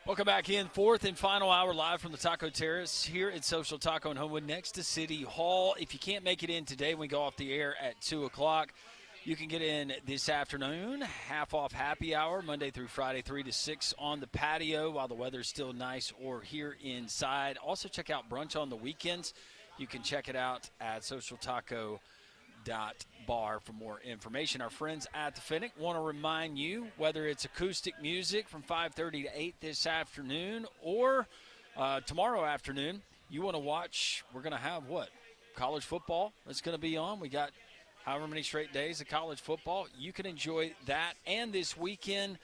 Welcome back in. Fourth and final hour live from the Taco Terrace here at Social Taco in Homewood next to City Hall. If you can't make it in today, we go off the air at 2 o'clock. You can get in this afternoon, half off happy hour, Monday through Friday, 3 to 6 on the patio while the weather's still nice or here inside. Also check out brunch on the weekends. You can check it out at socialtaco.bar for more information. Our friends at the Finnick want to remind you, whether it's acoustic music from 5:30 to 8 this afternoon or tomorrow afternoon, you want to watch, we're going to have what? College football that's going to be on. We got however many straight days of college football. You can enjoy that. And this weekend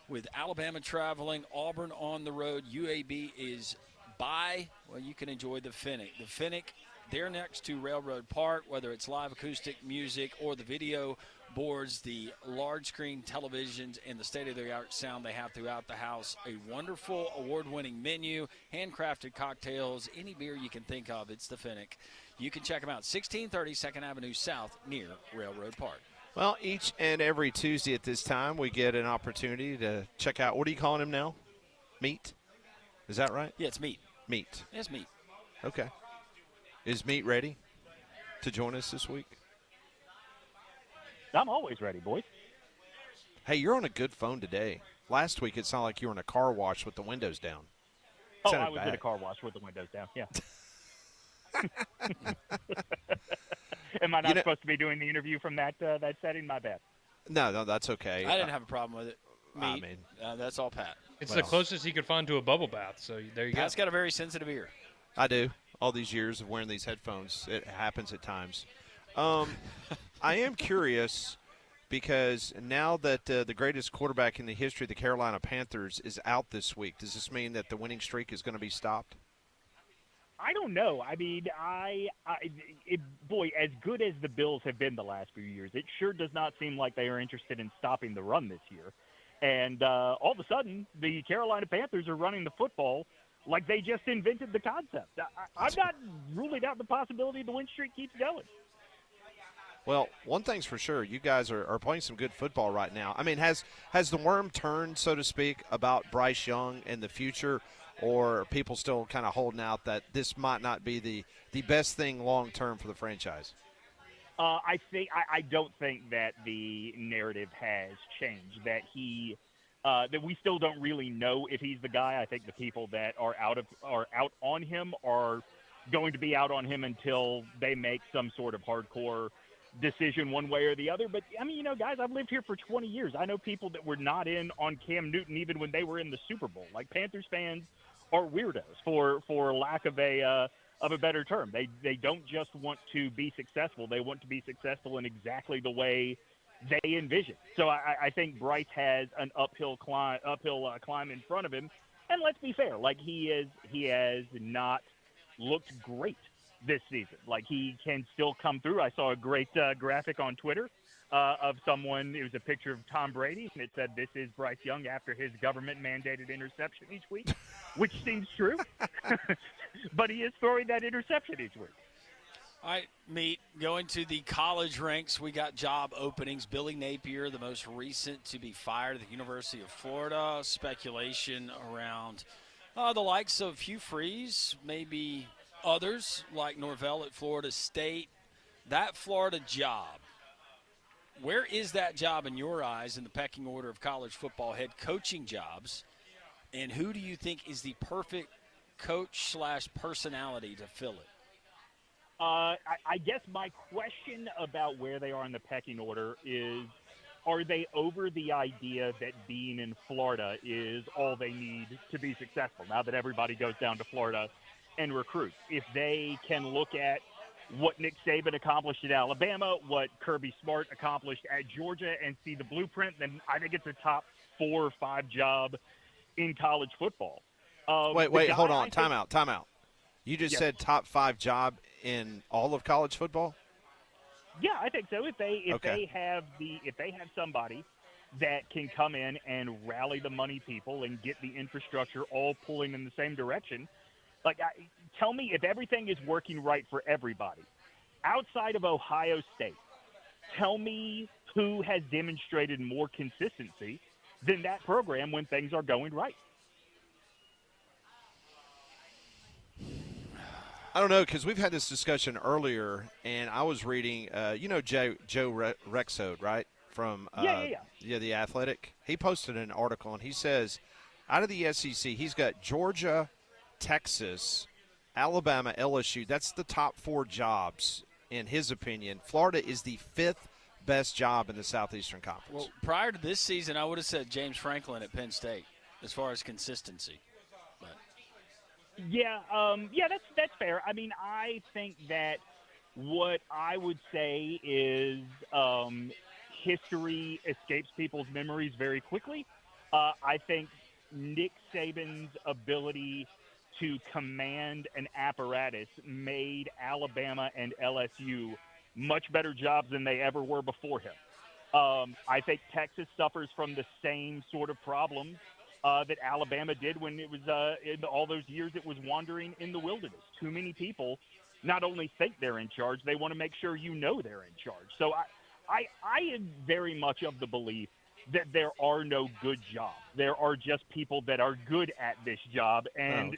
with Alabama traveling, Auburn on the road, UAB is by, well, you can enjoy the Finnick. The Finnick, they're next to Railroad Park, whether it's live acoustic music or the video boards, the large screen televisions, and the state-of-the-art sound they have throughout the house. A wonderful award-winning menu, handcrafted cocktails, any beer you can think of, it's the Finnick. You can check them out, 1630 2nd Avenue South near Railroad Park. Well, each and every Tuesday at this time, we get an opportunity to check out, what are you calling him now? Meat? Is that right? Yeah, it's Meat. Meat. It's Meat. Okay. Is Meat ready to join us this week? I'm always ready, boys. Hey, you're on a good phone today. Last week, it sounded like you were in a car wash with the windows down. Oh, I was in a car wash with the windows down, yeah. Am I not supposed to be doing the interview from that setting? My bad. No, that's okay. I didn't have a problem with it. Meat, I mean, that's all Pat. It's the closest he could find to a bubble bath, so there you go. Pat's got a very sensitive ear. I do. All these years of wearing these headphones, it happens at times. I am curious because now that the greatest quarterback in the history of the Carolina Panthers is out this week, does this mean that the winning streak is going to be stopped? I don't know. I mean, boy, as good as the Bills have been the last few years, it sure does not seem like they are interested in stopping the run this year. And all of a sudden, the Carolina Panthers are running the football like they just invented the concept. I'm not ruling out the possibility the win streak keeps going. Well, one thing's for sure, you guys are playing some good football right now. I mean, has the worm turned, so to speak, about Bryce Young and the future, or are people still kind of holding out that this might not be the best thing long-term for the franchise? I don't think that the narrative has changed, that that we still don't really know if he's the guy. I think the people that are out on him are going to be out on him until they make some sort of hardcore decision one way or the other. But, I mean, guys, I've lived here for 20 years. I know people that were not in on Cam Newton even when they were in the Super Bowl. Like, Panthers fans are weirdos, for lack of a better term. They don't just want to be successful. They want to be successful in exactly the way they envision. So I think Bryce has an uphill climb in front of him. And let's be fair, like he has not looked great this season. Like, he can still come through. I saw a great graphic on Twitter of someone. It was a picture of Tom Brady, and it said, "This is Bryce Young after his government-mandated interception each week," which seems true. But he is throwing that interception each week. All right, Meat, going to the college ranks, we got job openings. Billy Napier, the most recent to be fired at the University of Florida. Speculation around the likes of Hugh Freeze, maybe others like Norvell at Florida State. That Florida job, where is that job in your eyes in the pecking order of college football head coaching jobs? And who do you think is the perfect coach/personality to fill it? I guess my question about where they are in the pecking order is, are they over the idea that being in Florida is all they need to be successful now that everybody goes down to Florida and recruits? If they can look at what Nick Saban accomplished at Alabama, what Kirby Smart accomplished at Georgia, and see the blueprint, then I think it's a top 4 or 5 job in college football. Wait, hold on. Time out. You just said top 5 job in all of college football? Yeah, I think so. If they have somebody that can come in and rally the money people and get the infrastructure all pulling in the same direction, tell me if everything is working right for everybody. Outside of Ohio State, tell me who has demonstrated more consistency than that program when things are going right. I don't know, because we've had this discussion earlier, and I was reading, Joe Rexode, right, from The Athletic. He posted an article, and he says out of the SEC, he's got Georgia, Texas, Alabama, LSU. That's the top 4 jobs, in his opinion. Florida is the 5th best job in the Southeastern Conference. Well, prior to this season, I would have said James Franklin at Penn State as far as consistency. Yeah, that's fair. I mean, I think that what I would say is history escapes people's memories very quickly. I think Nick Saban's ability to command an apparatus made Alabama and LSU much better jobs than they ever were before him. I think Texas suffers from the same sort of problems that Alabama did when it was in all those years it was wandering in the wilderness. Too many people not only think they're in charge, they want to make sure you know they're in charge. So I am very much of the belief that there are no good jobs. There are just people that are good at this job, and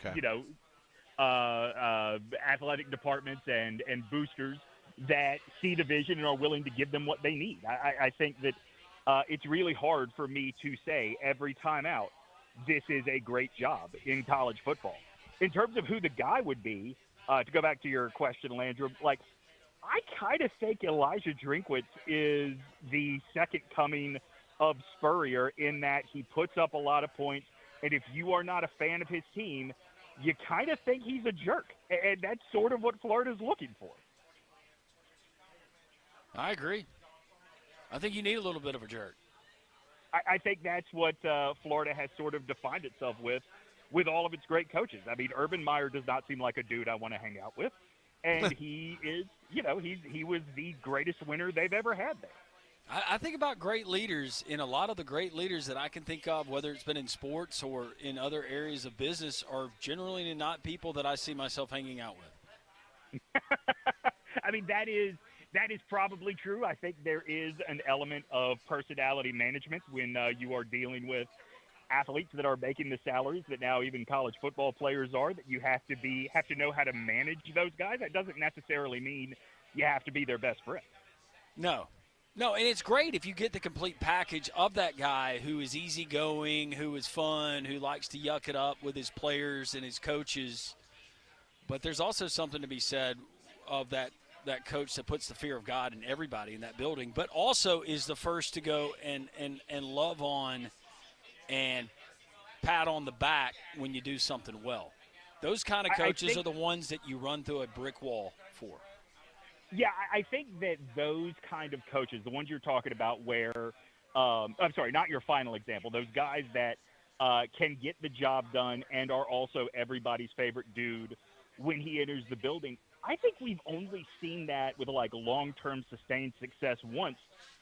athletic departments and boosters that see the vision and are willing to give them what they need. I think that it's really hard for me to say every time out, this is a great job in college football. In terms of who the guy would be, to go back to your question, Landrum, I kind of think Elijah Drinkwitz is the second coming of Spurrier in that he puts up a lot of points, and if you are not a fan of his team, you kind of think he's a jerk, and that's sort of what Florida's looking for. I agree. I think you need a little bit of a jerk. I think that's what Florida has sort of defined itself with all of its great coaches. I mean, Urban Meyer does not seem like a dude I want to hang out with, and he is, he was the greatest winner they've ever had there. I think about great leaders, and a lot of the great leaders that I can think of, whether it's been in sports or in other areas of business, are generally not people that I see myself hanging out with. I mean, that is probably true. I think there is an element of personality management when you are dealing with athletes that are making the salaries that now even college football players are, that you have to know how to manage those guys. That doesn't necessarily mean you have to be their best friend. No, and it's great if you get the complete package of that guy who is easygoing, who is fun, who likes to yuck it up with his players and his coaches. But there's also something to be said of that coach that puts the fear of God in everybody in that building, but also is the first to go and love on and pat on the back when you do something well. Those kind of coaches are the ones that you run through a brick wall for. Yeah, I think that those kind of coaches, the ones you're talking about where I'm sorry, not your final example, those guys that can get the job done and are also everybody's favorite dude when he enters the building, I think we've only seen that with long-term sustained success once,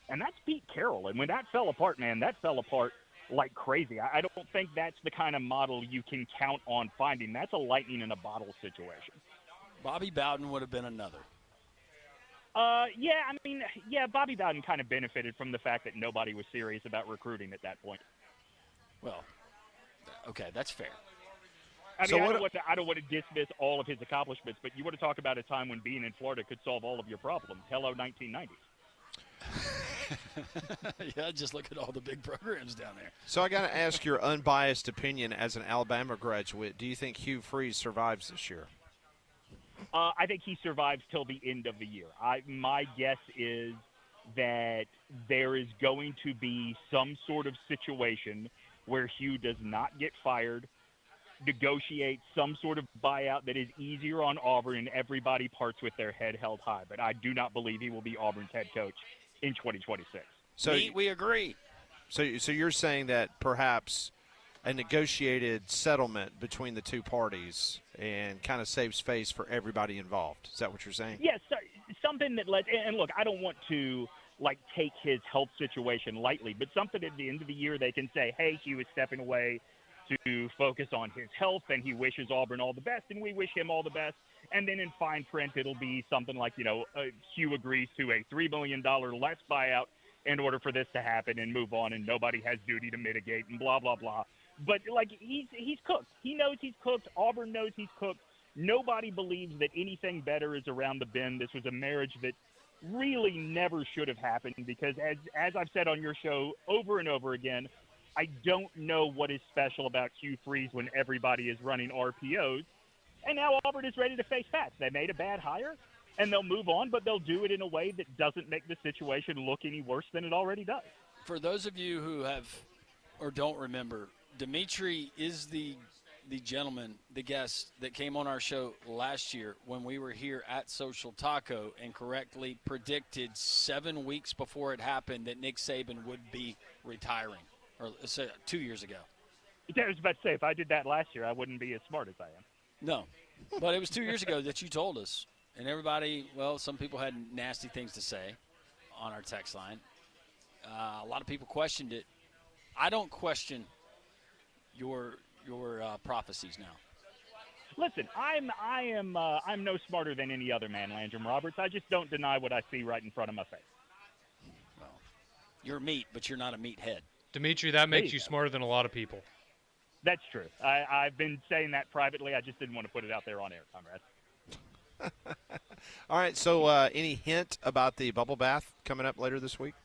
and that's Pete Carroll. And when that fell apart, man, that fell apart like crazy. I don't think that's the kind of model you can count on finding. That's a lightning in a bottle situation. Bobby Bowden would have been another. Bobby Bowden kind of benefited from the fact that nobody was serious about recruiting at that point. Well, okay, that's fair. I don't want to dismiss all of his accomplishments, but you want to talk about a time when being in Florida could solve all of your problems. Hello, 1990s. Yeah, just look at all the big programs down there. So I got to ask your unbiased opinion as an Alabama graduate. Do you think Hugh Freeze survives this year? I think he survives till the end of the year. My guess is that there is going to be some sort of situation where Hugh does not get fired, negotiate some sort of buyout that is easier on Auburn, and everybody parts with their head held high. But I do not believe he will be Auburn's head coach in 2026. So we agree. So you're saying that perhaps a negotiated settlement between the two parties and kind of saves face for everybody involved. Is that what you're saying? Yes, something that and look, I don't want to take his health situation lightly, but something at the end of the year they can say, hey, Hugh is stepping away to focus on his health, and he wishes Auburn all the best, and we wish him all the best. And then in fine print, it'll be something like, Hugh agrees to a $3 million less buyout in order for this to happen and move on, and nobody has duty to mitigate and blah, blah, blah. But, he's cooked. He knows he's cooked. Auburn knows he's cooked. Nobody believes that anything better is around the bend. This was a marriage that really never should have happened because, as I've said on your show over and over again, I don't know what is special about Q3s when everybody is running RPOs. And now Auburn is ready to face facts. They made a bad hire, and they'll move on, but they'll do it in a way that doesn't make the situation look any worse than it already does. For those of you who have or don't remember, Demetri is the gentleman, the guest that came on our show last year when we were here at Social Taco and correctly predicted 7 weeks before it happened that Nick Saban would be retiring, or 2 years ago. I was about to say, if I did that last year, I wouldn't be as smart as I am. No, but it was 2 years ago that you told us, and everybody, well, some people had nasty things to say on our text line. A lot of people questioned it. I don't question your prophecies now. Listen, I'm no smarter than any other man, Landrum Roberts. I just don't deny what I see right in front of my face. Well, you're meat, but you're not a meathead. Demetri, that makes you smarter than a lot of people. That's true. I've been saying that privately. I just didn't want to put it out there on air, comrade. All right, so any hint about the bubble bath coming up later this week?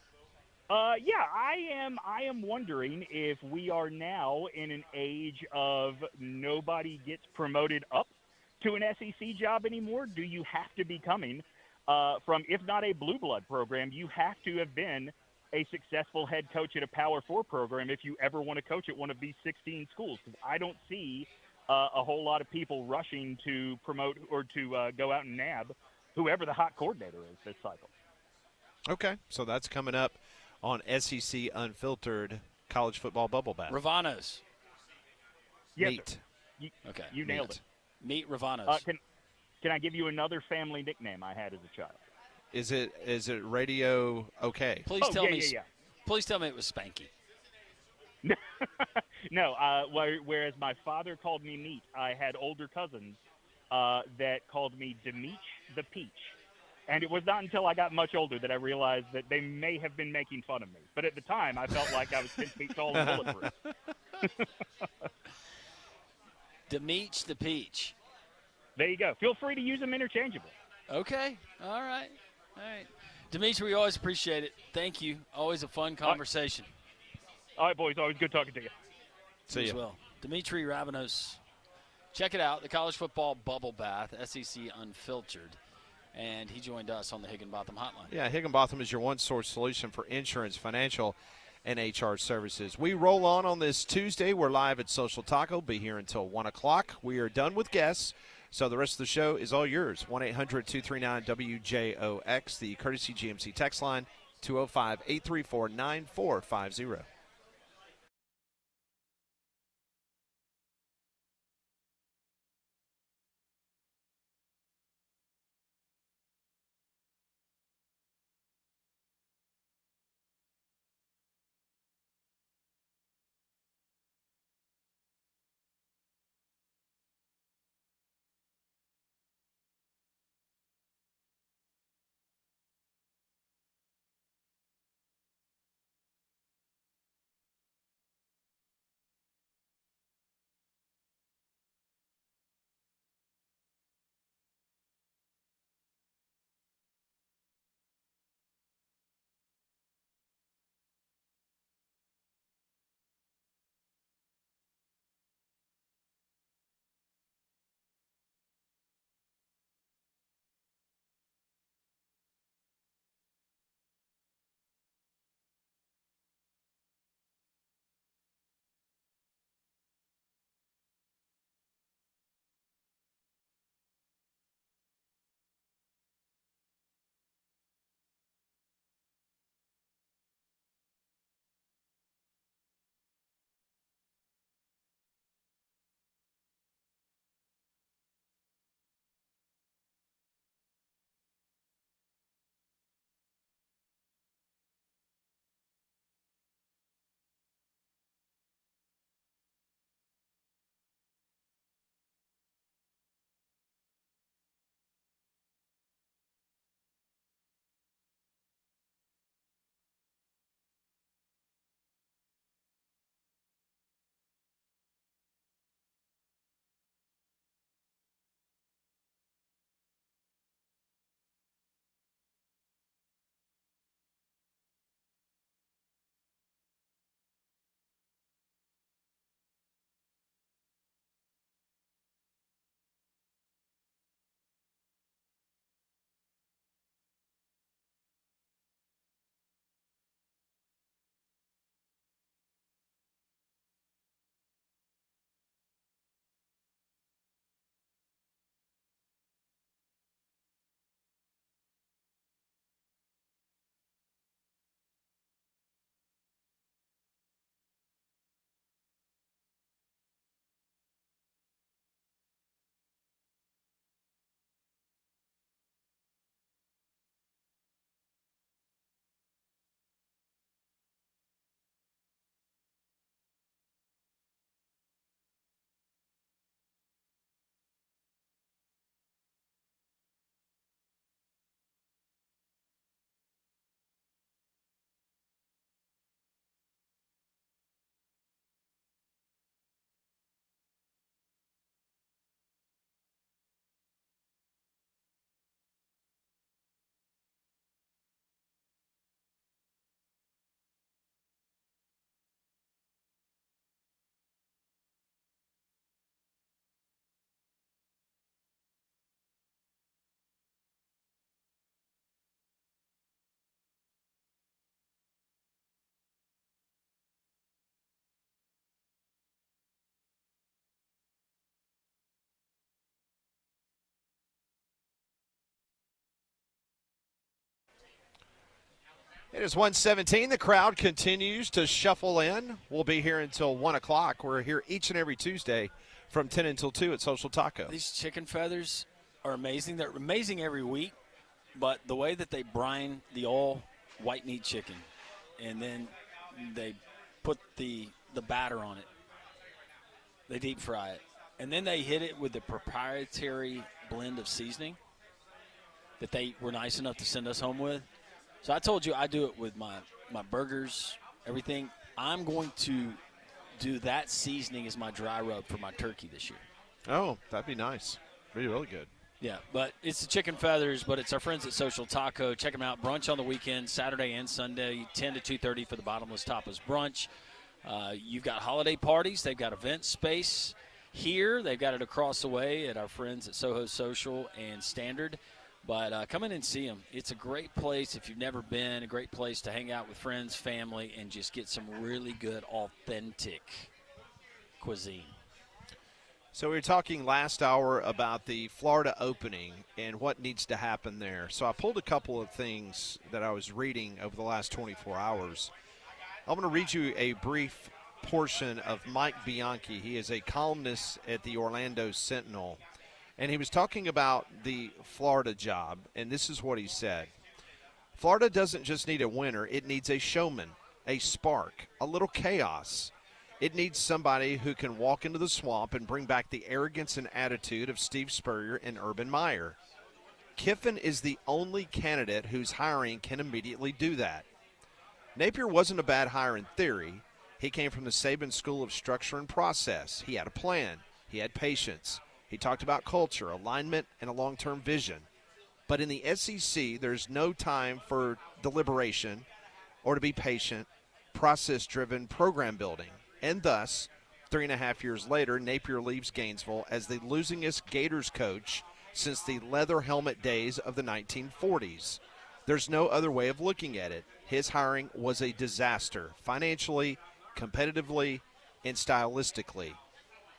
Yeah, I am wondering if we are now in an age of nobody gets promoted up to an SEC job anymore. Do you have to be coming from, if not a blue blood program, you have to have been a successful head coach at a Power 4 program if you ever want to coach at one of these 16 schools. Because I don't see a whole lot of people rushing to promote or to go out and nab whoever the hot coordinator is this cycle. Okay, so that's coming up on SEC Unfiltered College Football Bubble Bath. Ravanos. Yes, Meat. Okay. You nailed it. Meet Ravanos. Can I give you another family nickname I had as a child? Is it Radio OK? Please tell me. Yeah. Please tell me it was Spanky. No, whereas my father called me Meat, I had older cousins that called me Demetri the Peach. And it was not until I got much older that I realized that they may have been making fun of me. But at the time, I felt like I was 10 feet tall and bulletproof. Demetri the Peach. There you go. Feel free to use them interchangeably. Okay. All right. Demetri, we always appreciate it. Thank you. Always a fun conversation. All right, boys. Always good talking to you. See you. Well, Demetri Ravanos. Check it out. The College Football Bubble Bath, SEC Unfiltered. And he joined us on the Higginbotham Hotline. Yeah, Higginbotham is your one-source solution for insurance, financial, and HR services. We roll on this Tuesday. We're live at Social Taco. Be here until 1 o'clock. We are done with guests, so the rest of the show is all yours. 1-800-239-WJOX, the Courtesy GMC text line, 205-834-9450. It is 1:17. The crowd continues to shuffle in. We'll be here until 1 o'clock. We're here each and every Tuesday from 10 until 2 at Social Taco. These chicken feathers are amazing. They're amazing every week, but the way that they brine the all white meat chicken and then they put the batter on it, they deep fry it, and then they hit it with the proprietary blend of seasoning that they were nice enough to send us home with. So I told you I do it with my burgers, everything. I'm going to do that seasoning as my dry rub for my turkey this year. Oh, that'd be nice. Really, really good. Yeah, but it's the chicken feathers, but it's our friends at Social Taco. Check them out. Brunch on the weekend, Saturday and Sunday, 10 to 2:30 for the Bottomless Tapas brunch. You've got holiday parties. They've got event space here. They've got it across the way at our friends at Soho Social and Standard. But come in and see them. It's a great place if you've never been, a great place to hang out with friends, family, and just get some really good, authentic cuisine. So we were talking last hour about the Florida opening and what needs to happen there. So I pulled a couple of things that I was reading over the last 24 hours. I'm going to read you a brief portion of Mike Bianchi. He is a columnist at the Orlando Sentinel. And he was talking about the Florida job, and this is what he said. Florida doesn't just need a winner. It needs a showman, a spark, a little chaos. It needs somebody who can walk into the swamp and bring back the arrogance and attitude of Steve Spurrier and Urban Meyer. Kiffin is the only candidate whose hiring can immediately do that. Napier wasn't a bad hire in theory. He came from the Saban School of Structure and Process. He had a plan. He had patience. He talked about culture, alignment, and a long-term vision. But in the SEC, there's no time for deliberation or to be patient, process-driven program building. And thus, 3.5 years later, Napier leaves Gainesville as the losingest Gators coach since the leather helmet days of the 1940s. There's no other way of looking at it. His hiring was a disaster, financially, competitively, and stylistically.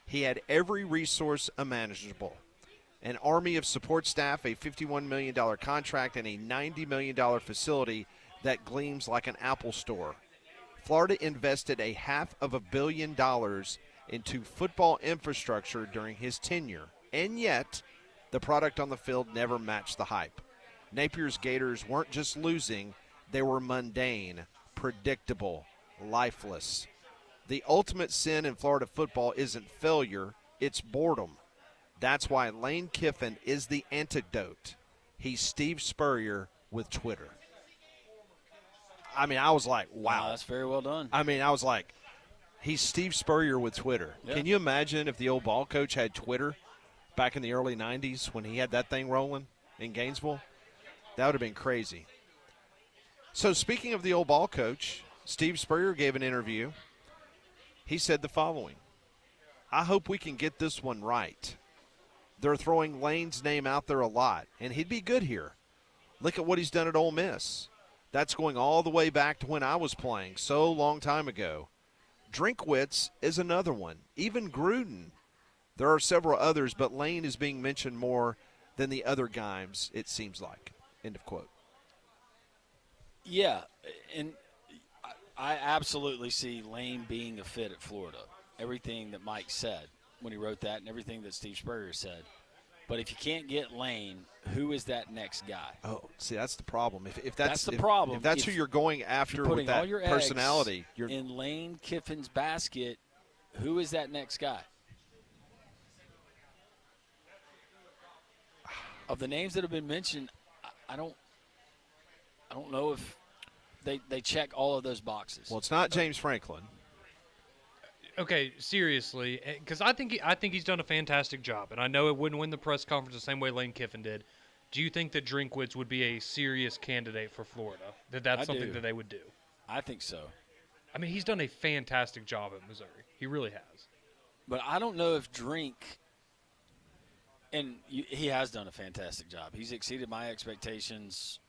He had every resource imaginable. An army of support staff, a $51 million contract, and a $90 million facility that gleams like an Apple store. Florida invested $500 million into football infrastructure during his tenure, and yet the product on the field never matched the hype. Napier's Gators weren't just losing, they were mundane, predictable, lifeless. The ultimate sin in Florida football isn't failure, it's boredom. That's why Lane Kiffin is the antidote. He's Steve Spurrier with Twitter. I mean, I was like, wow. That's very well done. I mean, I was like, he's Steve Spurrier with Twitter. Yeah. Can you imagine if the old ball coach had Twitter back in the early 90s when he had that thing rolling in Gainesville? That would have been crazy. So speaking of the old ball coach, Steve Spurrier gave an interview. He said the following: I hope we can get this one right. They're throwing Lane's name out there a lot, and he'd be good here. Look at what he's done at Ole Miss. That's going all the way back to when I was playing, so long time ago. Drinkwitz is another one, even Gruden. There are several others, but Lane is being mentioned more than the other guys, it seems like. End of quote. Yeah, and I absolutely see Lane being a fit at Florida. Everything that Mike said when he wrote that and everything that Steve Spurrier said. But if you can't get Lane, who is that next guy? Oh, see, that's the problem. If that's the problem. If that's who you're going after with that all your personality, eggs in Lane Kiffin's basket, who is that next guy? Of the names that have been mentioned, I don't know if they check all of those boxes. Well, it's not James Franklin. Okay, seriously, because I think he's done a fantastic job, and I know it wouldn't win the press conference the same way Lane Kiffin did. Do you think that Drinkwitz would be a serious candidate for Florida? That's something that they would do? I think so. I mean, he's done a fantastic job at Missouri. He really has. But I don't know if Drink, and he has done a fantastic job. He's exceeded my expectations.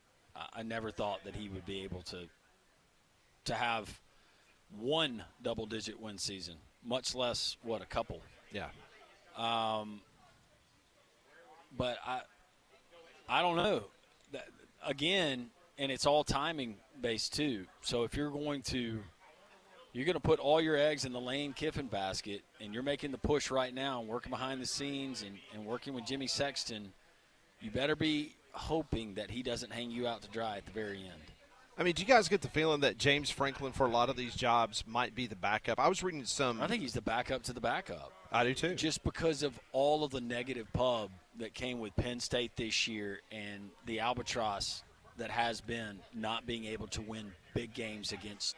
I never thought that he would be able to have one double-digit win season, much less, a couple. Yeah. But I don't know. Again, and it's all timing based too. So if you're going to put all your eggs in the Lane Kiffin basket, and you're making the push right now and working behind the scenes and working with Jimmy Sexton, you better be hoping that he doesn't hang you out to dry at the very end. I mean, do you guys get the feeling that James Franklin for a lot of these jobs might be the backup? I was reading some. I think he's the backup to the backup. I do too. Just because of all of the negative pub that came with Penn State this year and the albatross that has been not being able to win big games against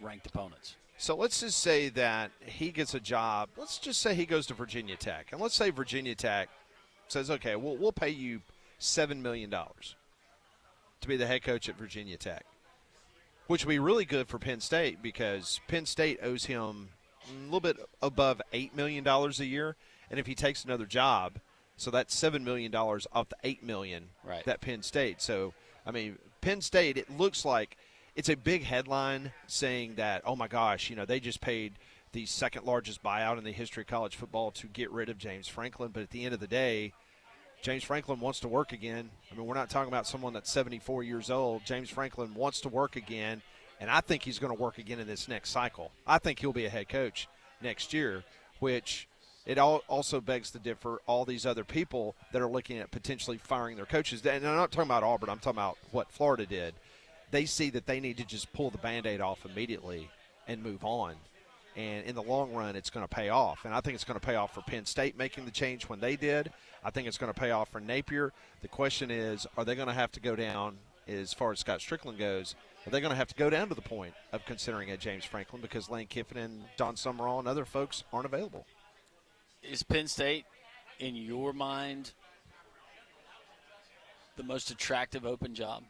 ranked opponents. So let's just say that he gets a job. Let's just say he goes to Virginia Tech. And let's say Virginia Tech says, okay, we'll pay you $7 million to be the head coach at Virginia Tech, which would be really good for Penn State because Penn State owes him a little bit above $8 million a year. And if he takes another job, so that's $7 million off the $8 million that Penn State. So, I mean, Penn State, it looks like it's a big headline saying that, oh, my gosh, they just paid the second largest buyout in the history of college football to get rid of James Franklin. But at the end of the day, James Franklin wants to work again. I mean, we're not talking about someone that's 74 years old. James Franklin wants to work again, and I think he's going to work again in this next cycle. I think he'll be a head coach next year, which it also begs to differ all these other people that are looking at potentially firing their coaches. And I'm not talking about Auburn. I'm talking about what Florida did. They see that they need to just pull the Band-Aid off immediately and move on. And in the long run, it's going to pay off. And I think it's going to pay off for Penn State making the change when they did. I think it's going to pay off for Napier. The question is, are they going to have to go down, as far as Scott Strickland goes, are they going to have to go down to the point of considering a James Franklin because Lane Kiffin and Don Summerall and other folks aren't available? Is Penn State, in your mind, the most attractive open job?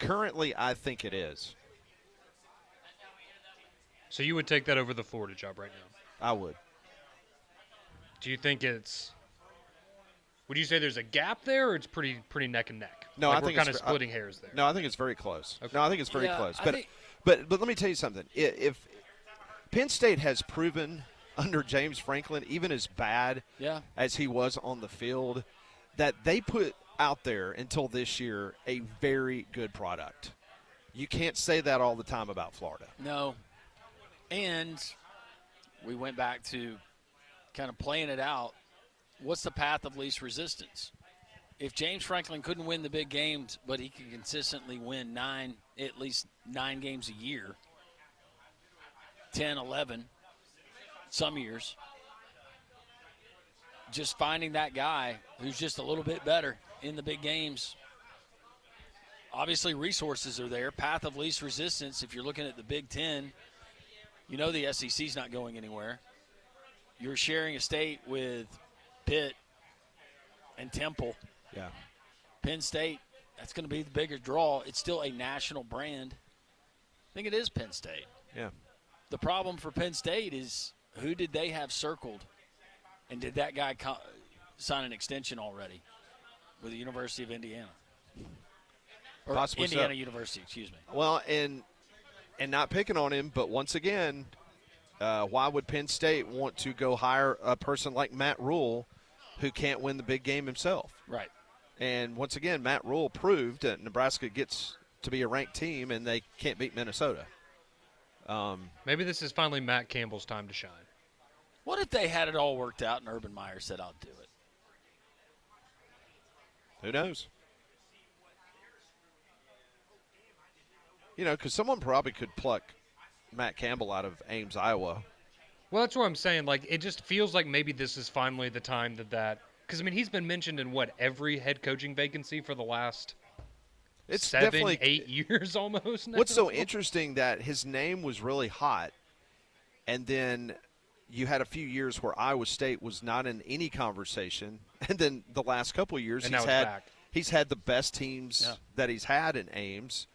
Currently, I think it is. So you would take that over the Florida job right now? I would. Do you think it's – would you say there's a gap there, or it's pretty neck and neck? No, like I think we're kind of splitting hairs there. No, I think it's very close. Okay. No, I think it's very close. But think, but let me tell you something. If Penn State has proven under James Franklin, even as bad as he was on the field, that they put out there until this year a very good product. You can't say that all the time about Florida. No. And we went back to kind of playing it out. What's the path of least resistance? If James Franklin couldn't win the big games, but he could consistently win at least 9 games a year, 10, 11, some years, just finding that guy who's just a little bit better in the big games. Obviously, resources are there. Path of least resistance, if you're looking at the Big Ten, the SEC's not going anywhere. You're sharing a state with Pitt and Temple. Yeah. Penn State, that's going to be the bigger draw. It's still a national brand. I think it is Penn State. Yeah. The problem for Penn State is who did they have circled, and did that guy sign an extension already with the University of Indiana? Or Possibly Indiana so. University, excuse me. Well, and not picking on him, but once again, why would Penn State want to go hire a person like Matt Rule who can't win the big game himself? Right. And once again, Matt Rule proved that Nebraska gets to be a ranked team and they can't beat Minnesota. Maybe this is finally Matt Campbell's time to shine. What if they had it all worked out and Urban Meyer said, I'll do it? Who knows? Because someone probably could pluck Matt Campbell out of Ames, Iowa. Well, that's what I'm saying. Like, it just feels like maybe this is finally the time that because, he's been mentioned in, every head coaching vacancy for the last It's 7, 8 years almost now. What's so interesting that his name was really hot, and then you had a few years where Iowa State was not in any conversation, and then the last couple of years And now he's had the best teams that he's had in Ames,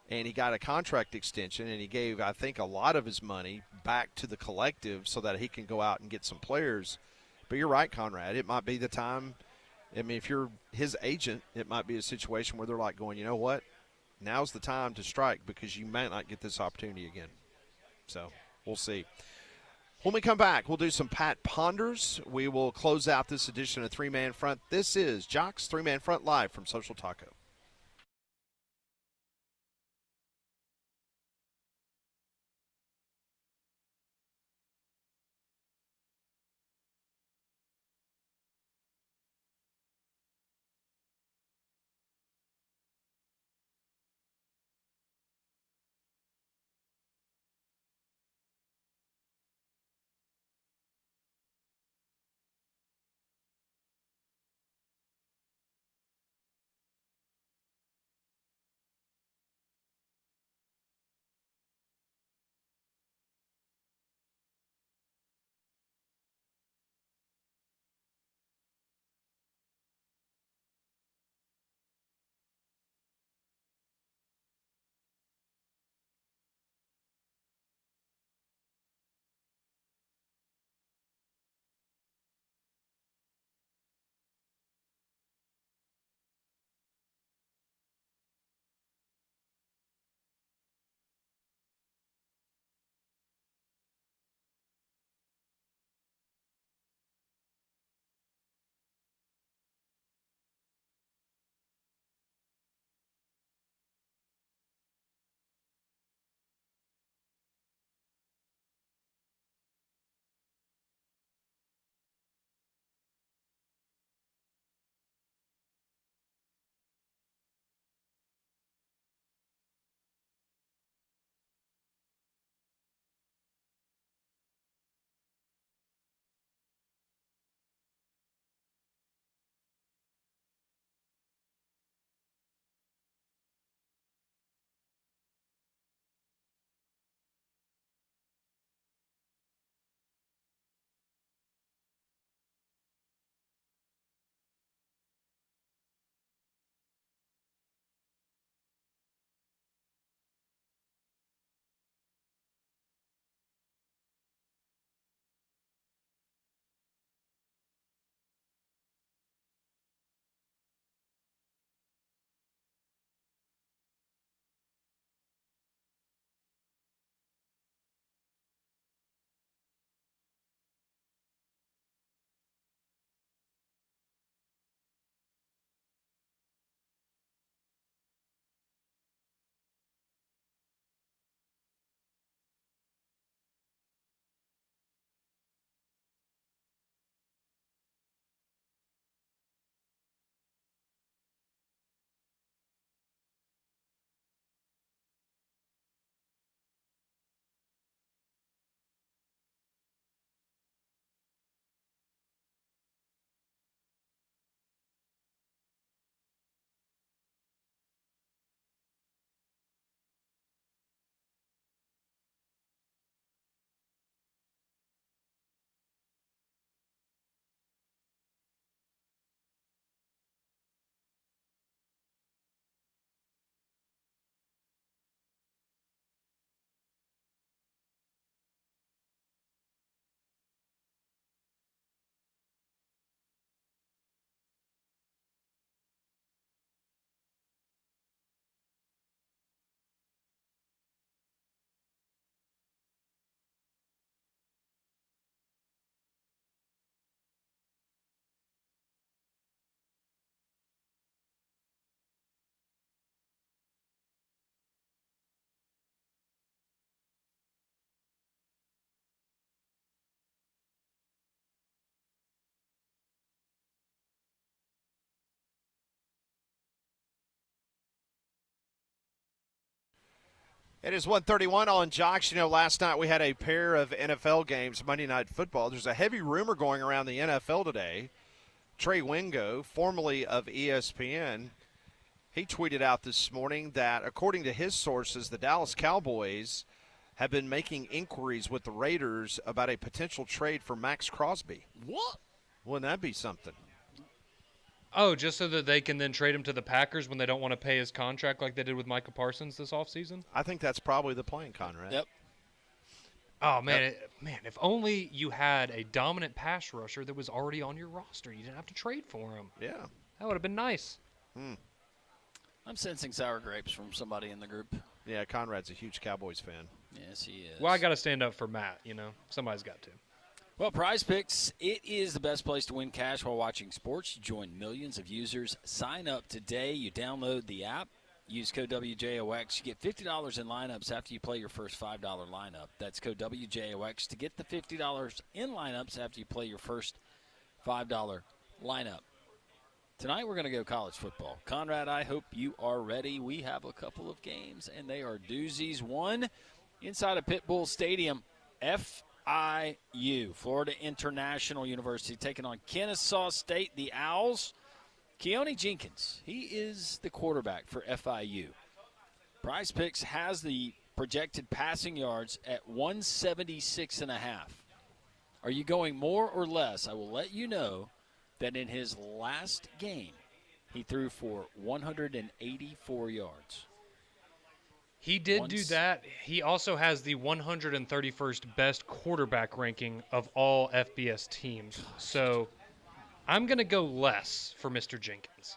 and he got a contract extension, and he gave, I think, a lot of his money back to the collective so that he can go out and get some players. But you're right, Conrad. It might be the time. If you're his agent, it might be a situation where they're like going, you know what? Now's the time to strike because you might not get this opportunity again. So we'll see. When we come back, we'll do some Pat Ponders. We will close out this edition of Three Man Front. This is Jock's Three Man Front live from Social Taco. It is 1:31 on Jocks. You know, last night we had a pair of NFL games, Monday Night Football. There's a heavy rumor going around the NFL today. Trey Wingo, formerly of ESPN, he tweeted out this morning that, according to his sources, the Dallas Cowboys have been making inquiries with the Raiders about a potential trade for Max Crosby. What? Wouldn't that be something? Oh, just so that they can then trade him to the Packers when they don't want to pay his contract like they did with Micah Parsons this offseason? I think that's probably the plan, Conrad. Yep. Oh, man, if only you had a dominant pass rusher that was already on your roster. You didn't have to trade for him. Yeah. That would have been nice. I'm sensing sour grapes from somebody in the group. Yeah, Conrad's a huge Cowboys fan. Yes, he is. Well, I got to stand up for Matt. Somebody's got to. Well, Prize Picks, it is the best place to win cash while watching sports. You join millions of users. Sign up today. You download the app. Use code WJOX. You get $50 in lineups after you play your first $5 lineup. That's code WJOX to get the $50 in lineups after you play your first $5 lineup. Tonight we're going to go college football. Conrad, I hope you are ready. We have a couple of games, and they are doozies. One inside of Pitbull Stadium, FIU, Florida International University, taking on Kennesaw State, the Owls. Keone Jenkins, he is the quarterback for FIU. Prize Picks has the projected passing yards at 176.5. Are you going more or less? I will let you know that in his last game, he threw for 184 yards. He did do that. He also has the 131st best quarterback ranking of all FBS teams. So I'm going to go less for Mr. Jenkins.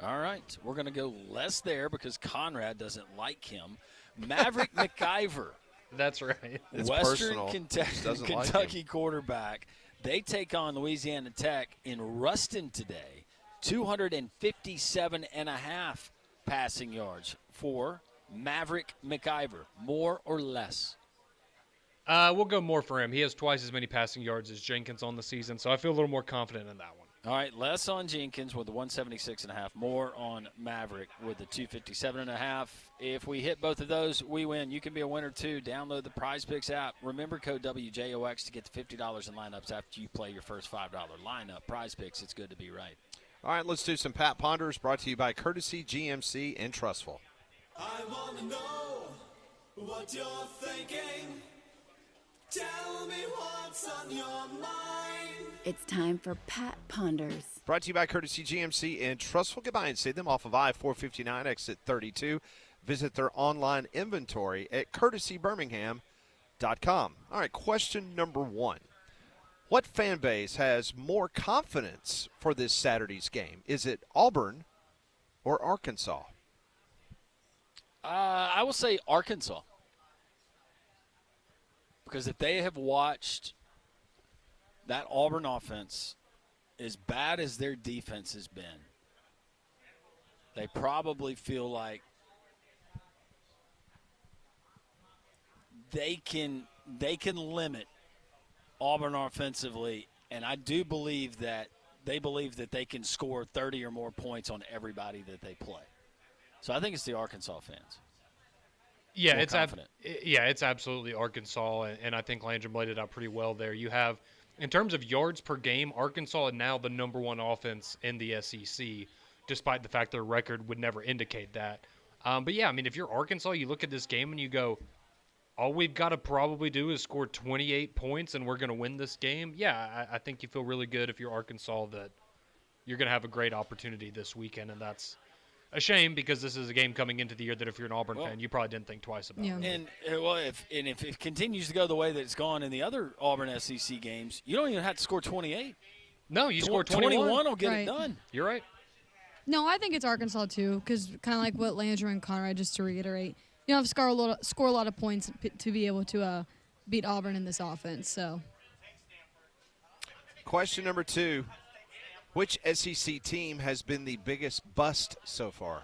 All right. We're going to go less there because Conrad doesn't like him. Maverick McIver. That's right. It's Western personal. Kentucky quarterback. They take on Louisiana Tech in Ruston today. 257.5 passing yards for Maverick McIver. More or less? We'll go more for him. He has twice as many passing yards as Jenkins on the season, so I feel a little more confident in that one. All right, less on Jenkins with the 176.5, more on Maverick with the 257.5. If we hit both of those, we win. You can be a winner too. Download the Prize Picks app. Remember code WJOX to get the $50 in lineups after you play your first $5 lineup. Prize Picks, it's good to be right. All right, let's do some Pat Ponders, brought to you by Courtesy GMC and Trustful. I want to know what you're thinking. Tell me what's on your mind. It's time for Pat Ponders. Brought to you by Courtesy GMC and Trustful. Get by and see them off of I-459 exit 32. Visit their online inventory at courtesybirmingham.com. All right, question number 1. What fan base has more confidence for this Saturday's game? Is it Auburn or Arkansas? I will say Arkansas. Because if they have watched that Auburn offense, as bad as their defense has been, they probably feel like they can limit Auburn offensively, and I do believe that they can score 30 or more points on everybody that they play. So I think it's the Arkansas fans. Yeah, It's absolutely Arkansas, and I think Landrum laid it out pretty well there. You have, in terms of yards per game, Arkansas is now the number one offense in the SEC, despite the fact their record would never indicate that. But yeah, I mean, if you're Arkansas, you look at this game and you go, all we've got to probably do is score 28 points and we're going to win this game. Yeah, I think you feel really good if you're Arkansas that you're going to have a great opportunity this weekend, and that's a shame because this is a game coming into the year that if you're an Auburn fan, you probably didn't think twice about. Yeah. It. And if it continues to go the way that it's gone in the other Auburn SEC games, you don't even have to score 28. No, you score 21. will get Right. it done. You're right. No, I think it's Arkansas too, because kind of like what Landrum and Conrad, just to reiterate, you don't have to score a lot of points to be able to beat Auburn in this offense. So, Question number 2. Which SEC team has been the biggest bust so far?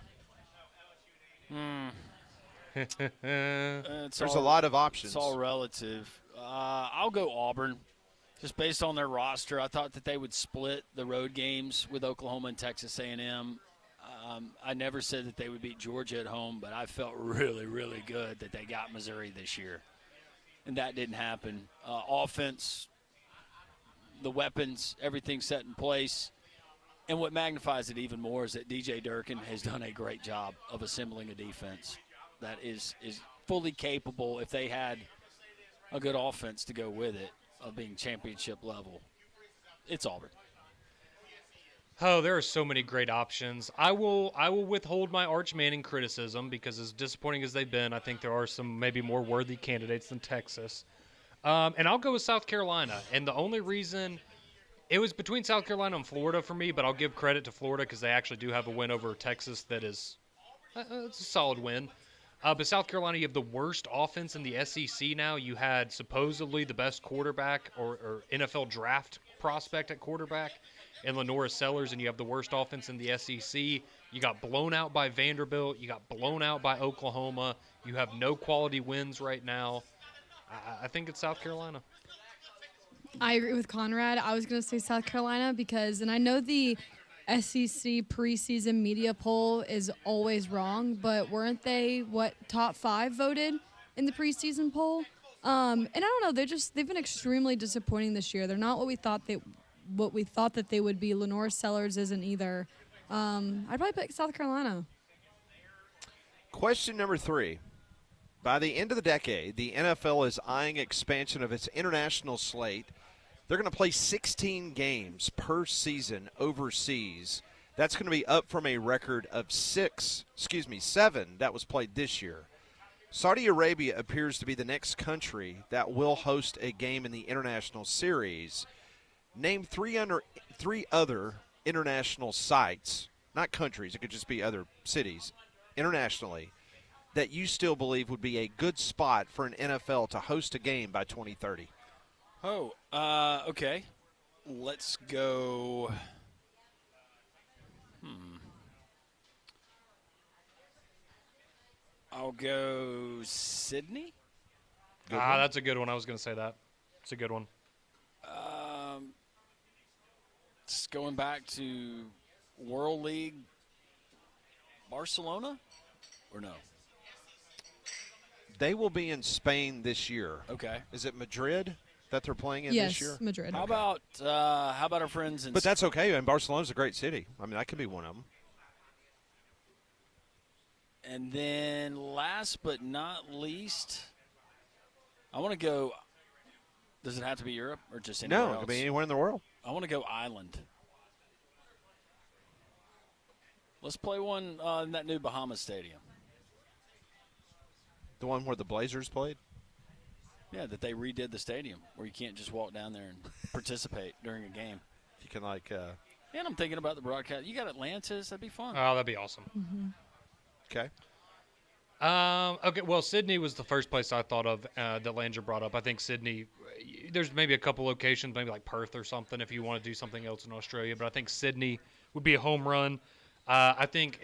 There's a lot of options. It's all relative. I'll go Auburn, just based on their roster. I thought that they would split the road games with Oklahoma and Texas A&M. I never said that they would beat Georgia at home, but I felt really, really good that they got Missouri this year, and that didn't happen. Offense, the weapons, everything set in place. And what magnifies it even more is that DJ Durkin has done a great job of assembling a defense that is fully capable, if they had a good offense to go with it, of being championship level. It's Auburn. Oh, there are so many great options. I will withhold my Arch Manning criticism because as disappointing as they've been, I think there are some maybe more worthy candidates than Texas. And I'll go with South Carolina. And the only reason – it was between South Carolina and Florida for me, but I'll give credit to Florida because they actually do have a win over Texas that is it's a solid win. But South Carolina, you have the worst offense in the SEC now. You had supposedly the best quarterback or NFL draft prospect at quarterback in Lenora Sellers, and you have the worst offense in the SEC. You got blown out by Vanderbilt. You got blown out by Oklahoma. You have no quality wins right now. I think it's South Carolina. I agree with Conrad. I was going to say South Carolina because, and I know the SEC preseason media poll is always wrong, but weren't they top 5 voted in the preseason poll? And I don't know, they've been extremely disappointing this year. They're not what we thought that they would be. Lenora Sellers isn't either. I'd probably pick South Carolina. Question number 3. By the end of the decade, the NFL is eyeing expansion of its international slate. They're going to play 16 games per season overseas. That's going to be up from a record of 7 that was played this year. Saudi Arabia appears to be the next country that will host a game in the international series. Name three other international sites, not countries, it could just be other cities, internationally, that you still believe would be a good spot for an NFL to host a game by 2030. Okay. Let's go. I'll go Sydney. That's a good one. I was going to say that. It's a good one. Just going back to World League, Barcelona, or no? They will be in Spain this year. Okay. Is it Madrid that they're playing in Yes, this year? Madrid. How about our friends in? But that's okay. And Barcelona's a great city. I mean, that could be one of them. And then last but not least, I want to go. Does it have to be Europe or just anywhere else? No, it could be anywhere in the world. I want to go Ireland. Let's play one in that new Bahamas stadium. The one where the Blazers played? Yeah, that they redid the stadium where you can't just walk down there and participate during a game. You can And I'm thinking about the broadcast. You got Atlantis. That'd be fun. Oh, that'd be awesome. Okay. Okay, well, Sydney was the first place I thought of that Landry brought up. I think Sydney, there's maybe a couple locations, maybe like Perth or something if you want to do something else in Australia, but I think Sydney would be a home run. I think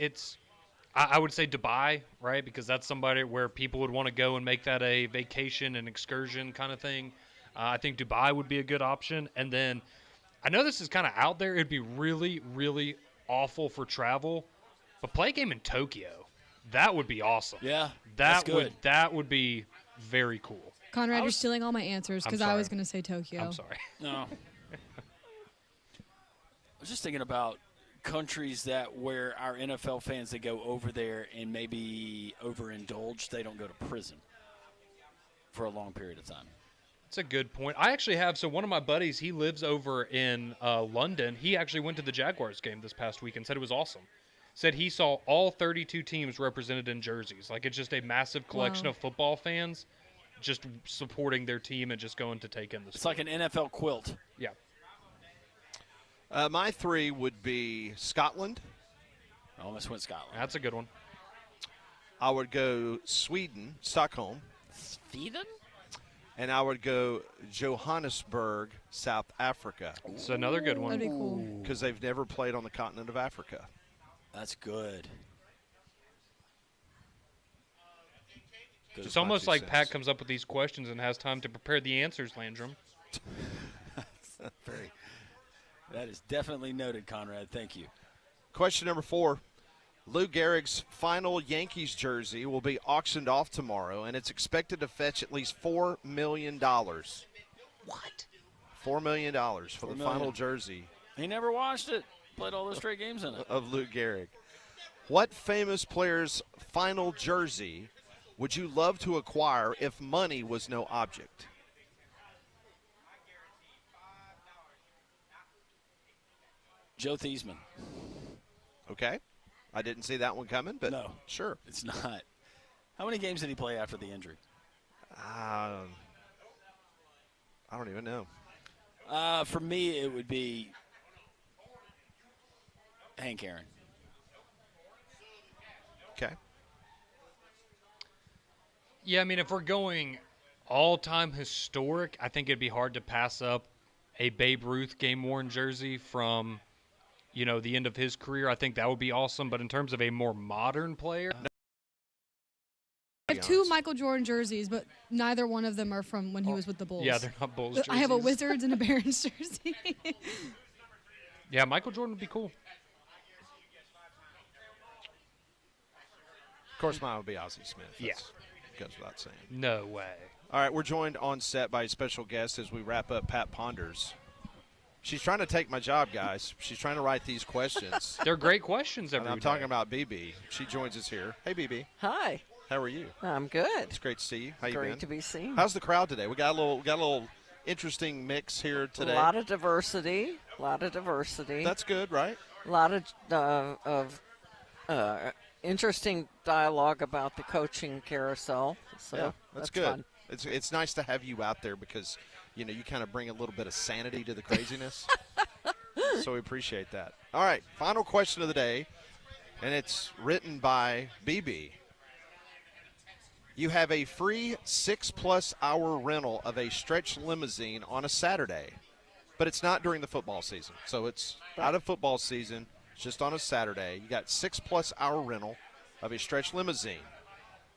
I would say Dubai, right, because that's somebody where people would want to go and make that a vacation and excursion kind of thing. I think Dubai would be a good option. And then I know this is kind of out there. It'd be really, really awful for travel, but play a game in Tokyo. That would be awesome. Yeah, that's good. That would be very cool. Conrad, you're stealing all my answers because I was going to say Tokyo. I'm sorry. No. I was just thinking about countries where our NFL fans that go over there and maybe overindulge, they don't go to prison for a long period of time. That's a good point. I actually have, so one of my buddies, he lives over in London. He actually went to the Jaguars game this past week and said it was awesome. Said he saw all 32 teams represented in jerseys. Like, it's just a massive collection of football fans just supporting their team and just going to take in the sport. It's like an NFL quilt. Yeah. My 3 would be Scotland. I almost went Scotland. That's a good one. I would go Sweden, Stockholm. Sweden? And I would go Johannesburg, South Africa. It's another good one. That'd be cool. Because they've never played on the continent of Africa. That's good. It's almost like Pat comes up with these questions and has time to prepare the answers, Landrum. That is definitely noted, Conrad. Thank you. Question number 4. Lou Gehrig's final Yankees jersey will be auctioned off tomorrow, and it's expected to fetch at least $4 million. What? $4 million for the final jersey. He never watched it. Played all those straight games in it. Of Lou Gehrig. What famous player's final jersey would you love to acquire if money was no object? Joe Theismann. Okay. I didn't see that one coming, but no, sure. It's not. How many games did he play after the injury? I don't even know. For me, it would be Hank Aaron. Okay. Yeah, I mean, if we're going all-time historic, I think it'd be hard to pass up a Babe Ruth game-worn jersey from, the end of his career. I think that would be awesome. But in terms of a more modern player, I have two Michael Jordan jerseys, but neither one of them are from when he was with the Bulls. yeah, they're not Bulls jerseys. I have a Wizards and a Barons jersey. Yeah, Michael Jordan would be cool. Of course, mine would be Ozzie Smith. Yeah. Goes without saying. No way. All right, we're joined on set by a special guest as we wrap up Pat Ponders. She's trying to take my job, guys. She's trying to write these questions. They're great questions every And I'm day. talking about BB. She joins us here. Hey, BB. Hi, How are you? I'm good. It's great to see you. How you Great been? to be seen. How's the crowd today? We got a little interesting mix here today. A lot of diversity. That's good, right? A lot of interesting dialogue about the coaching carousel. So Yeah, that's good. fun. It's nice to have you out there because you kind of bring a little bit of sanity to the craziness. So we appreciate that. All right, final question of the day, and it's written by BB. You have a free 6+ hour rental of a stretch limousine on a Saturday, but it's not during the football season. So it's out of football season, it's just on a Saturday. You got 6+ hour rental of a stretch limousine.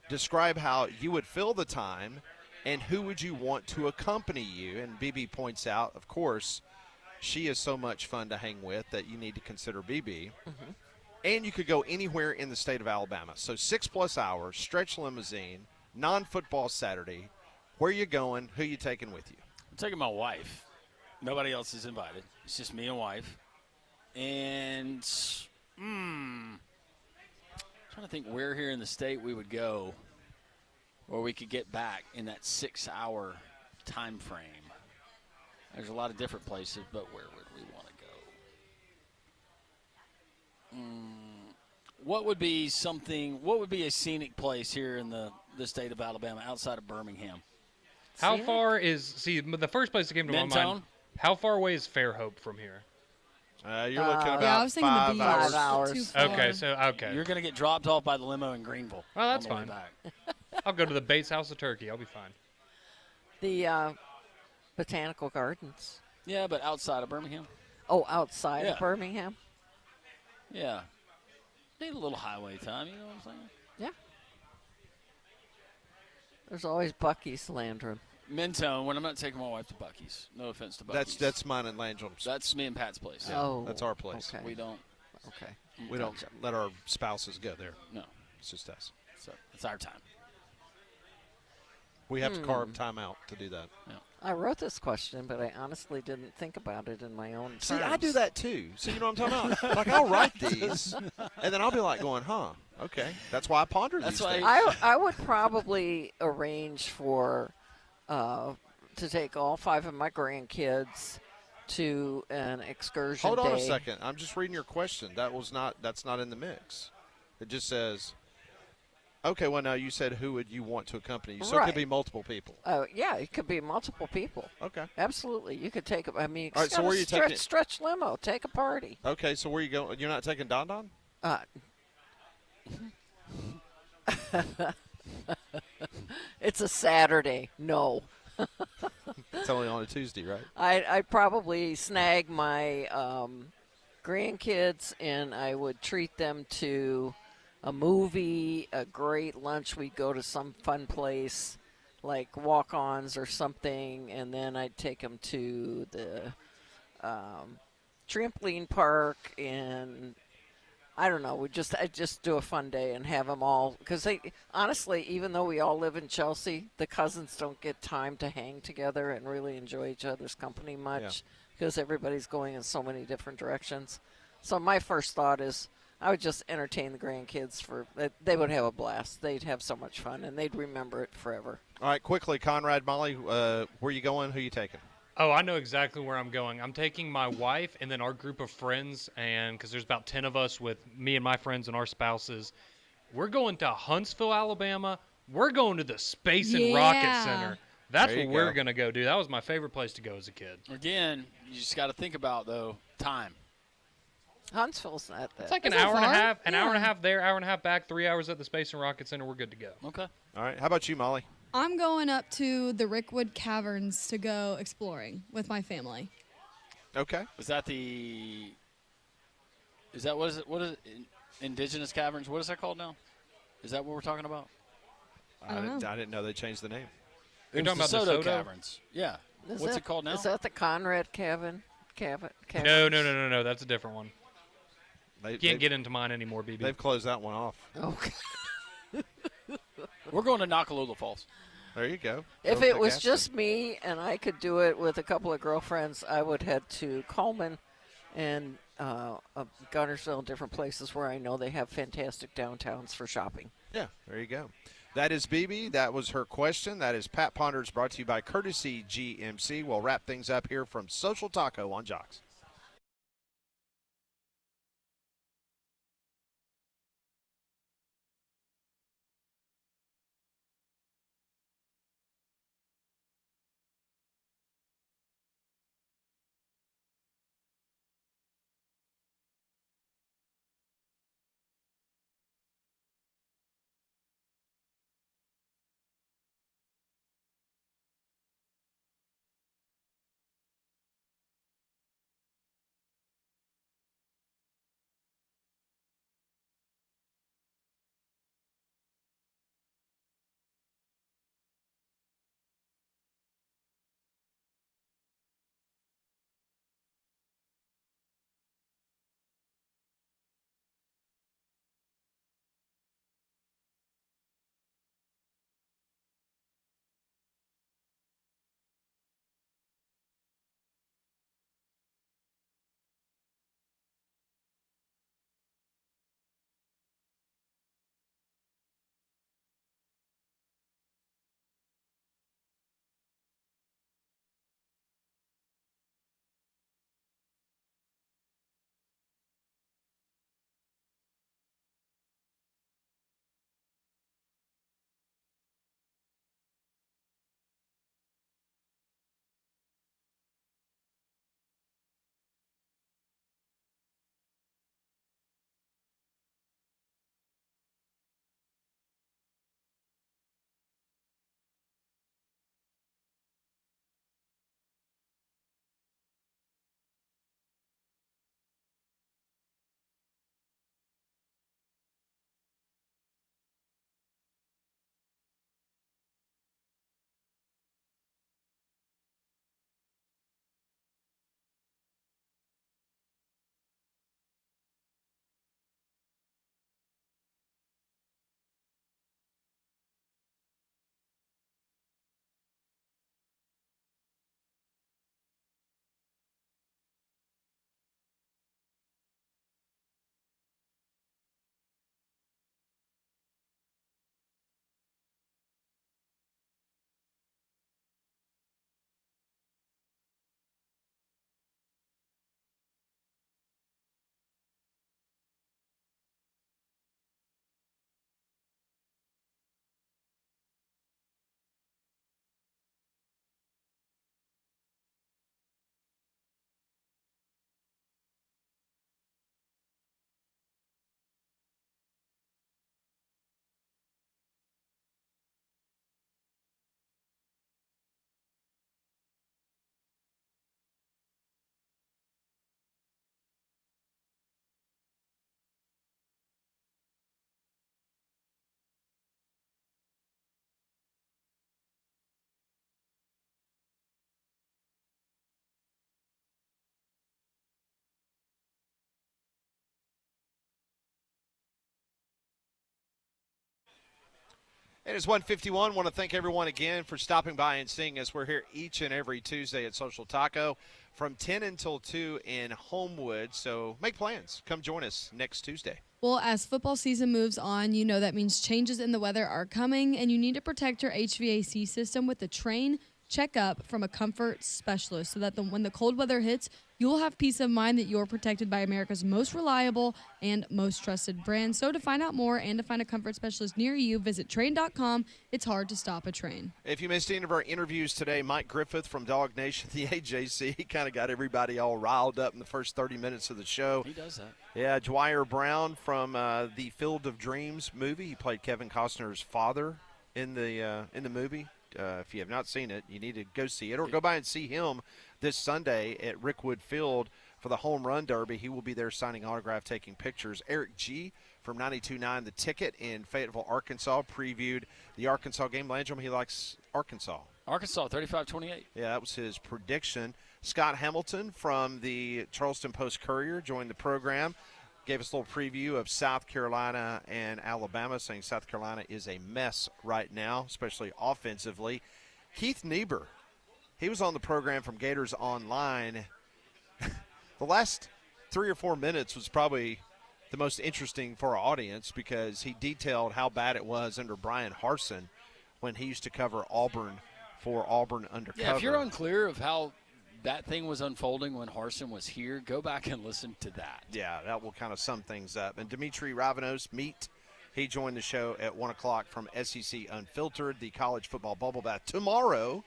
Describe how you would fill the time and who would you want to accompany you. And BB points out, of course, she is so much fun to hang with that you need to consider BB. Mm-hmm. And you could go anywhere in the state of Alabama. So 6+ hours, stretch limousine, non-football Saturday. Where you going? Who you taking with you? I'm taking my wife. Nobody else is invited. It's just me and wife. And trying to think where here in the state we would go where we could get back in that 6-hour time frame. There's a lot of different places, but where would we want to go? What would be a scenic place here in the state of Alabama outside of Birmingham? How far is the first place that came to my mind? How far away is Fairhope from here? You're looking about I was thinking 5 the beach. hours. 5 hours. Too far. Okay. You're going to get dropped off by the limo in Greenville. Oh, that's on the way fine. back. I'll go to the Bates House of Turkey. I'll be fine. The Botanical Gardens. Yeah, but outside of Birmingham. Oh, outside Yeah. of Birmingham? Yeah. Need a little highway time, you know what I'm saying? Yeah. There's always Bucky's Landrum. Mentone, when I'm not taking my wife to Buc-ee's. No offense to Buc-ee's. That's mine and Landrum's. That's me and Pat's place. Yeah, Oh, that's our place. okay. We don't. Okay. We don't let our spouses go there. No. It's just us. So it's our time. We have to carve time out to do that. I wrote this question, but I honestly didn't think about it in my own terms. See, I do that too. See, you know what I'm talking about? Like, I'll write these, and then I'll be like going, okay. That's why I ponder That's these why things. I would probably arrange for to take all 5 of my grandkids to an excursion Hold on day. a second. I'm just reading your question. That's not in the mix. It just says, okay, well, now you said who would you want to accompany you. So it Right. could be multiple people. Yeah, it could be multiple people. Okay. Absolutely. You could take, I mean, All right, so where are you taking it? stretch limo, take a party. Okay, so where you going? You're not taking Don Don? It's a Saturday. No. It's only on a Tuesday, right? I'd probably snag my grandkids and I would treat them to a movie, a great lunch. We'd go to some fun place like walk-ons or something, and then I'd take them to the trampoline park, and I don't know. I'd just do a fun day and have them all, because honestly, even though we all live in Chelsea, the cousins don't get time to hang together and really enjoy each other's company much because everybody's going in so many different directions. So my first thought is I would just entertain the grandkids they would have a blast. They'd have so much fun, and they'd remember it forever. All right, quickly, Conrad, Molly, where you going? Who you taking? Oh, I know exactly where I'm going. I'm taking my wife and then our group of friends, and because there's about 10 of us with me and my friends and our spouses. We're going to Huntsville, Alabama. We're going to the Space and Rocket Center. That's There you what we're go. going to go do. That was my favorite place to go as a kid. Again, you just got to think about, though, time. Huntsville's not that. It's like an Is that hour and a far? half, hour and a Yeah. half there, hour and a half back, 3 hours at the Space and Rocket Center. We're good to go. Okay. All right. How about you, Molly? I'm going up to the Rickwood Caverns to go exploring with my family. Okay. Is that what is it? What is it? Indigenous Caverns? What is that called now? Is that what we're talking about? I don't know. I didn't know they changed the name. You're It talking was about the the Soto Soto? Caverns. Yeah. Is What's that- it called now? Is that the Conrad Cavern? Cavern? No. That's a different one. They, Can't they've- get into mine anymore, BB. They've closed that one off. Okay. We're going to Nakalula Falls. There you go. If Go it to was Gaston. just me and I could do it with a couple of girlfriends, I would head to Coleman and Gunnersville, different places where I know they have fantastic downtowns for shopping. Yeah, there you go. That is BB. That was her question. That is Pat Ponders, brought to you by Courtesy GMC. We'll wrap things up here from Social Taco on Jocks. It is 1:51. Want to thank everyone again for stopping by and seeing us. We're here each and every Tuesday at Social Taco from 10 until 2 in Homewood. So make plans. Come join us next Tuesday. Well, as football season moves on, you know that means changes in the weather are coming, and you need to protect your HVAC system with a Train checkup from a comfort specialist so that when the cold weather hits, you'll have peace of mind that you're protected by America's most reliable and most trusted brand. So to find out more and to find a comfort specialist near you, visit Train.com. It's hard to stop a train. If you missed any of our interviews today, Mike Griffith from Dog Nation, the AJC, he kind of got everybody all riled up in the first 30 minutes of the show. He does that. Yeah, Dwyer Brown from the Field of Dreams movie. He played Kevin Costner's father in the movie. If you have not seen it, you need to go see it, or go by and see him this Sunday at Rickwood Field for the Home Run Derby. He will be there signing autograph, taking pictures. Eric G. from 92.9 The Ticket in Fayetteville, Arkansas, previewed the Arkansas game. Landrum, he likes Arkansas. Arkansas, 35-28. Yeah, that was his prediction. Scott Hamilton from the Charleston Post-Courier joined the program. Gave us a little preview of South Carolina and Alabama, saying South Carolina is a mess right now, especially offensively. Keith Niebuhr, he was on the program from Gators Online. The last 3 or 4 minutes was probably the most interesting for our audience because he detailed how bad it was under Brian Harsin when he used to cover Auburn for Auburn Undercover. Yeah, if you're unclear of how that thing was unfolding when Harsin was here, go back and listen to that. Yeah, that will kind of sum things up. And Demetri Ravanos, he joined the show at 1 o'clock from SEC Unfiltered, the college football bubble bath. Tomorrow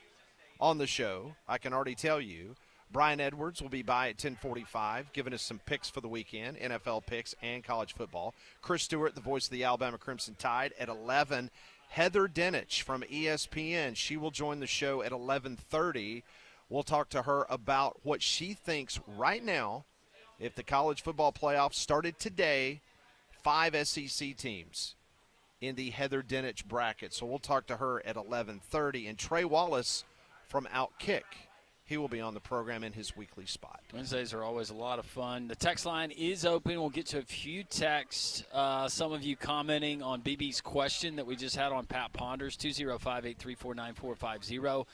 on the show, I can already tell you, Brian Edwards will be by at 10:45, giving us some picks for the weekend, NFL picks and college football. Chris Stewart, the voice of the Alabama Crimson Tide, at 11. Heather Dinich from ESPN, she will join the show at 11:30. We'll talk to her about what she thinks right now, if the college football playoffs started today, 5 SEC teams in the Heather Dinich bracket. So we'll talk to her at 11:30. And Trey Wallace from Outkick, he will be on the program in his weekly spot. Wednesdays are always a lot of fun. The text line is open. We'll get to a few texts. Some of you commenting on BB's question that we just had on Pat Ponders, 205-834-9450.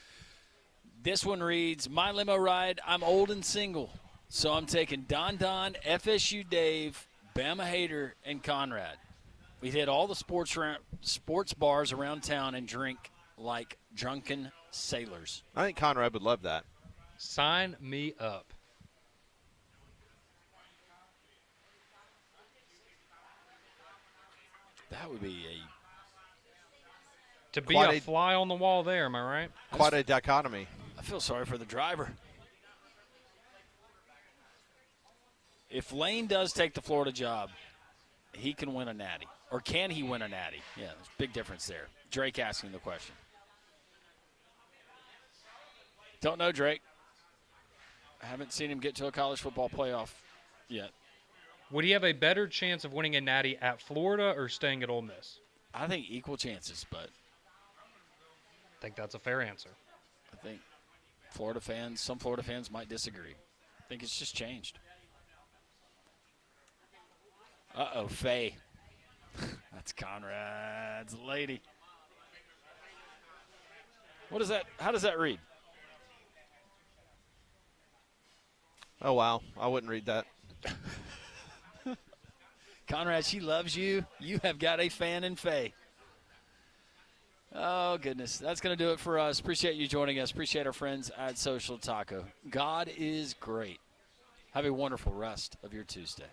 This one reads, my limo ride, I'm old and single, so I'm taking Don, FSU Dave, Bama Hater, and Conrad. We hit all the sports bars around town and drink like drunken sailors. I think Conrad would love that. Sign me up. That would be To be a fly on the wall there, am I right? Quite a dichotomy. I feel sorry for the driver. If Lane does take the Florida job, he can win a natty. Or can he win a natty? Yeah, there's a big difference there. Drake asking the question. Don't know, Drake. I haven't seen him get to a college football playoff yet. Would he have a better chance of winning a natty at Florida or staying at Ole Miss? I think equal chances, but I think that's a fair answer. I think some Florida fans might disagree. I think it's just changed. Uh-oh, Faye. That's Conrad's lady. What is that? How does that read? Oh, wow. I wouldn't read that. Conrad, she loves you. You have got a fan in Faye. Oh, goodness. That's going to do it for us. Appreciate you joining us. Appreciate our friends at Social Taco. God is great. Have a wonderful rest of your Tuesday.